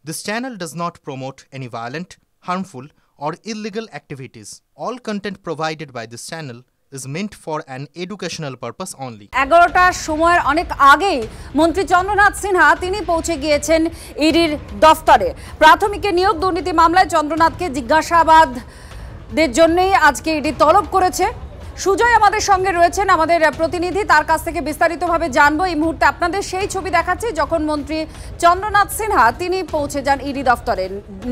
This channel does not promote any violent, harmful, or illegal activities. All content provided by this channel is meant for an educational purpose only. 11টার সময়ের অনেক আগেই মন্ত্রী চন্দ্রনাথ সিনহা তিনি পৌঁছে গিয়েছেন ইডির দফতরে। প্রাথমিক নিয়োগ দুর্নীতি মামলায় চন্দ্রনাথকে জিজ্ঞাসাবাদের জন্যই আজকে ইডি তলব করেছে। সুজয় আমাদের সঙ্গে রয়েছেন, আমাদের প্রতিনিধি, তার কাছ থেকে বিস্তারিতভাবে জানবো। এই মুহূর্তে আপনাদের সেই ছবি দেখাচ্ছি যখন মন্ত্রী চন্দ্রনাথ সিনহা তিনি পৌঁছে যান ইডি দফতরে।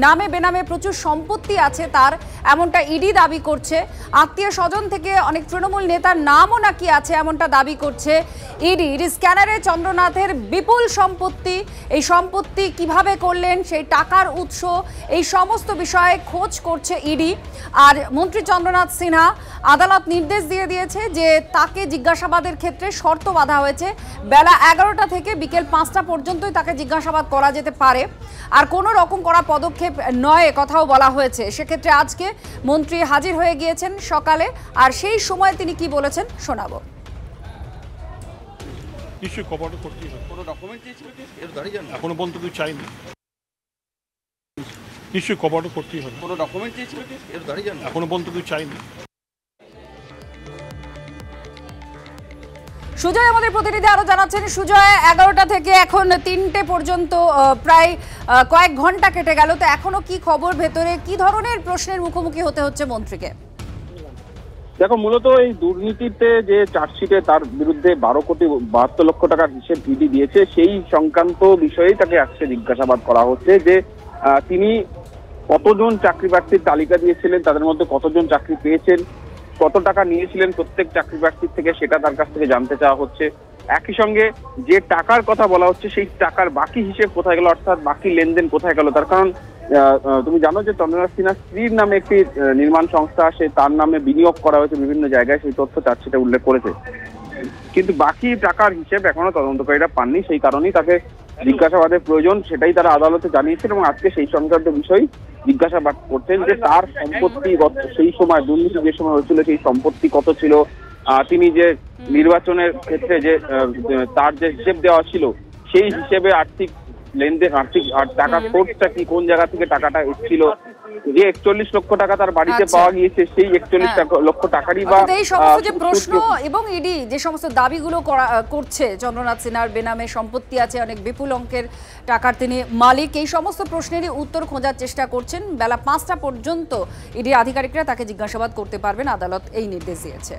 নামে বেনামে প্রচুর সম্পত্তি আছে তার, এমনটা ইডি দাবি করছে। আত্মীয় স্বজন থেকে অনেক তৃণমূল নেতার নামও নাকি আছে, এমনটা দাবি করছে ইডি। ইডি স্ক্যানারে চন্দ্রনাথের বিপুল সম্পত্তি, এই সম্পত্তি কিভাবে করলেন, সেই টাকার উৎস, এই সমস্ত বিষয়ে খোঁজ করছে ইডি। আর মন্ত্রী চন্দ্রনাথ সিনহা আদালত নির্দেশ দিয়ে দিয়েছে যে তাকে জিজ্ঞাসাবাদের ক্ষেত্রে শর্ত বাঁধা হয়েছে। বেলা 11টা থেকে বিকেল 5টা পর্যন্তই তাকে জিজ্ঞাসাবাদ করা যেতে পারে, আর কোনো রকম করা পদক্ষেপ নয় কথাও বলা হয়েছে। সেক্ষেত্রে আজকে মন্ত্রী হাজির হয়ে গিয়েছেন সকালে, আর সেই সময় তিনি কি বলেছেন শোনাবো। নিশ্চয়ই কভার করতে হবে। কোনো ডকুমেন্ট চেয়েছিল কি এর দাঁড়িয়ে যান, এখনো পর্যন্ত কিছু চাইনি। নিশ্চয়ই কভার করতে হবে। কোনো ডকুমেন্ট চেয়েছিল কি এর দাঁড়িয়ে যান, এখনো পর্যন্ত কিছু চাইনি। সুজয় আমাদের প্রতিনিধি আরো জানাচ্ছেন। সুজয়, 11টা থেকে এখন 3টে পর্যন্ত প্রায় কয়েক ঘন্টা কেটে গেল, তো এখনো কি খবর, ভেতরে কি ধরনের প্রশ্নের মুখোমুখি হতে হচ্ছে মন্ত্রীকে? দেখো, মূলত এই দুর্নীতিতে যে চার্জশিটে তার বিরুদ্ধে 12,72,00,000 টাকার হিসেব ইডি দিয়েছে, সেই সংক্রান্ত বিষয়েই তাকে আজকে জিজ্ঞাসাবাদ করা হচ্ছে যে তিনি কতজন চাকরি প্রার্থীর তালিকা দিয়েছিলেন, তাদের মধ্যে কতজন চাকরি পেয়েছেন, কত টাকা নিয়েছিলেন প্রত্যেক চাকরি প্রার্থীর থেকে, সেটা তার কাছ থেকে জানতে চাওয়া হচ্ছে। একই সঙ্গে যে টাকার কথা বলা হচ্ছে সেই টাকার বাকি হিসেব কোথায় গেল, অর্থাৎ বাকি লেনদেন কোথায় গেল। তার কারণ তুমি জানো যে চন্দ্রনাথ সিনহার স্ত্রীর নামে একটি নির্মাণ সংস্থা আছে, তার নামে বিনিয়োগ করা হয়েছে বিভিন্ন জায়গায়, সেই তথ্য চার্জশিটে উল্লেখ করেছে। কিন্তু বাকি টাকার হিসেব এখনো তদন্তকারীরা পাননি, সেই কারণেই তাকে জিজ্ঞাসাবাদের প্রয়োজন, সেটাই তারা আদালতে জানিয়েছেন। এবং আজকে সেই সংক্রান্ত বিষয় জিজ্ঞাসাবাদ করছেন যে তার সম্পত্তি সেই সময় দুর্নীতি যে সময় হয়েছিল সেই সম্পত্তি কত ছিল, তিনি যে নির্বাচনের ক্ষেত্রে যে তার যে হিসেব দেওয়া ছিল সেই হিসেবে আর্থিক লেনদেন, আর্থিক টাকার সোর্সটা কি, কোন জায়গা থেকে টাকাটা এসেছিল, যে 41 লক্ষ টাকা তার বাড়িতে পাওয়া গিয়েছে সেই 41 লক্ষ টাকারই বা এই সমস্ত যে প্রশ্ন এবং ইডি যে সমস্ত দাবিগুলো করছে, চন্দ্রনাথ সিনহার বেনামে সম্পত্তি আছে, অনেক বিপুল অঙ্কের টাকার তিনি মালিক, এই সমস্ত প্রশ্নেরই উত্তর খোঁজার চেষ্টা করছেন। বেলা 5টা পর্যন্ত ইডি আধিকারিকরা তাকে জিজ্ঞাসাবাদ করতে পারবেন, আদালত এই নির্দেশ দিয়েছে।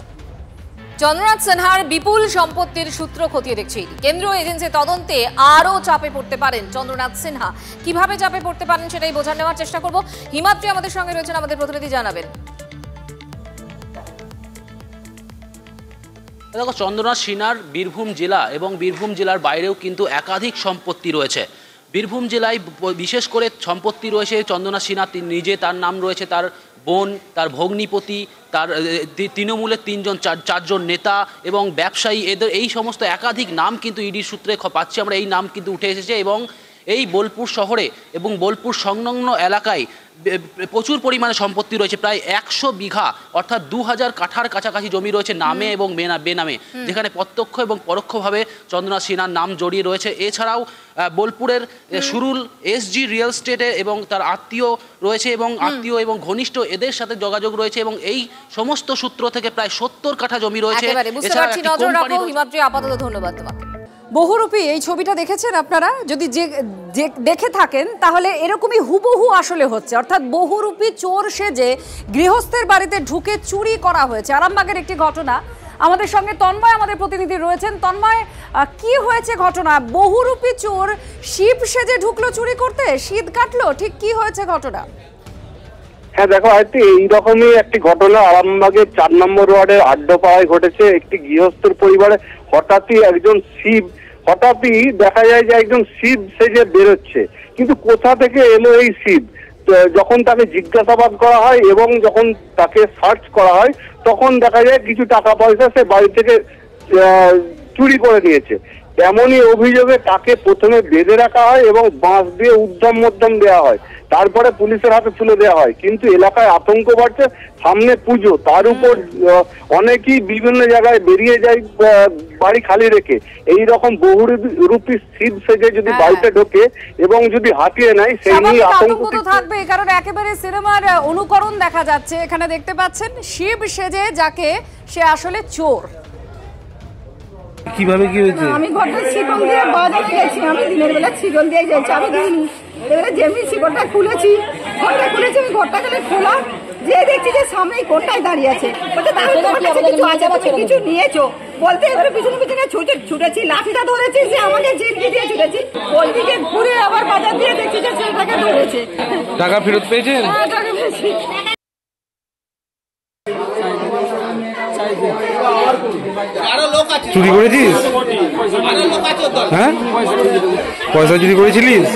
চন্দ্রনাথ সিনহার বিপুল সম্পত্তির সূত্র খতিয়ে দেখছে কেন্দ্রীয় এজেন্সি, তদন্তে আরও চাপে পড়তে পারেন চন্দ্রনাথ সিনহা। কিভাবে চাপে পড়তে পারেন সেটাই বোঝা নেওয়ার চেষ্টা করব। হিমাদ্রি আমাদের সঙ্গে রয়েছেন, আমাদের প্রতিনিধি জানাবেন। দেখো, চন্দ্রনাথ সিনহার বীরভূম জেলা এবং বীরভূম জেলার বাইরেও কিন্তু একাধিক সম্পত্তি রয়েছে। বীরভূম জেলায় বিশেষ করে সম্পত্তি রয়েছে চন্দ্রনাথ সিনহা নিজে, তার নাম রয়েছে, তার বোন, তার ভগ্নিপতি, তার তৃণমূলের 4জন নেতা এবং ব্যবসায়ী, এদের এই সমস্ত একাধিক নাম কিন্তু ইডির সূত্রে পাচ্ছি আমরা, এই নাম কিন্তু উঠে এসেছে। এবং এই বোলপুর শহরে এবং বোলপুর সংলগ্ন এলাকায় প্রচুর পরিমাণে সম্পত্তি রয়েছে, প্রায় 100 বিঘা অর্থাৎ 2000 কাঠার কাছাকাছি জমি রয়েছে নামে এবং বেনামে, যেখানে প্রত্যক্ষ এবং পরোক্ষভাবে চন্দ্রনাথ সিনহার নাম জড়িয়ে রয়েছে। এছাড়াও বোলপুরের সুরুল এসজি রিয়েল এস্টেটে এবং তার আত্মীয় রয়েছে এবং আত্মীয় এবং ঘনিষ্ঠ এদের সাথে যোগাযোগ রয়েছে, এবং এই সমস্ত সূত্র থেকে প্রায় 70 কাঠা জমি রয়েছে। আপাতত ধন্যবাদ তোমাকে। বহুরূপী এই ছবিটা দেখেছেন আপনারা, যদি দেখে থাকেন তাহলে এরকমই হুবহু আসলে হচ্ছে, অর্থাৎ বহুরূপী চোর সেজে গৃহস্থের বাড়িতে ঢুকে চুরি করা হয়েছে। আরামবাগের একটি ঘটনা, আমাদের সঙ্গে তন্ময় আমাদের প্রতিনিধি রয়েছেন। তন্ময়, কি হয়েছে ঘটনা? বহুরূপী চোর শিব সেজে ঢুকলো চুরি করতে, শীত কাটলো, ঠিক কি হয়েছে ঘটনা? হ্যাঁ দেখো, হয়তো এইরকমই একটি ঘটনা আরামবাগের 4 নম্বর ওয়ার্ডের আড্ডপাড়ায় ঘটেছে। একটি গৃহস্থর পরিবারে হঠাৎই দেখা যায় যে একজন শিব সেজে বেরোচ্ছে, কিন্তু কোথা থেকে এলো এই শিব? যখন তাকে জিজ্ঞাসাবাদ করা হয় এবং যখন তাকে সার্চ করা হয় তখন দেখা যায় কিছু টাকা পয়সা সে বাড়ি থেকে চুরি করে নিয়েছে। এমনই অভিযোগে তাকে প্রথমে বেঁধে রাখা হয় এবং বাঁশ দিয়ে উদ্যম মধ্যম দেওয়া হয়। তারপরে পুলিশের হাতে তুলে দেওয়া হয়। কিন্তু এলাকায় আতঙ্ক বাড়ছে, সামনে পুজো, তার উপর অনেকেই বিভিন্ন জায়গায় বেরিয়ে যায় বাড়ি খালি রেখে। এই রকম বহুরূপী শিব সেজে যদি বাড়িতে ঢোকে এবং যদি হাতিয়ে নেয়, সেই নিয়ে আতঙ্ক তো থাকবে, কারণ একেবারে সিনেমার অনুকরণ দেখা যাচ্ছে। এখানে দেখতে পাচ্ছেন শিব সেজে যাকে, সে আসলে চোর। কিভাবে কি হয়েছে? আমি ঘরটা শিকল দিয়ে বাজারে গেছি, আমি দিনের বেলা শিকল দিয়ে যাচ্ছি, আমি দিইনি। এবারে যেমনি শিকলটা খুলেছি, ঘরটা খুলেছি, আমি ঘরটা গেলে খোলা, যে দেখছি যে সামনেই কোনটায় দাঁড়িয়ে আছে। কিছু নিয়েছো বলতে, এবারে পিছনে পিছনে ছুটেছি, লাঠিটা ধরেছি, সে আমাকে জিনকি দিয়ে ছুটেছি, ওই দিকে ঘুরে আবার বাজার দিয়ে দেখছি যে ছেলেটাকে ধরেছে। টাকা ফেরত পেয়েছেন? হ্যাঁ, টাকা পেয়েছি। চুরি করেছিস? হ্যাঁ, পয়সা চুরি করেছিলিস?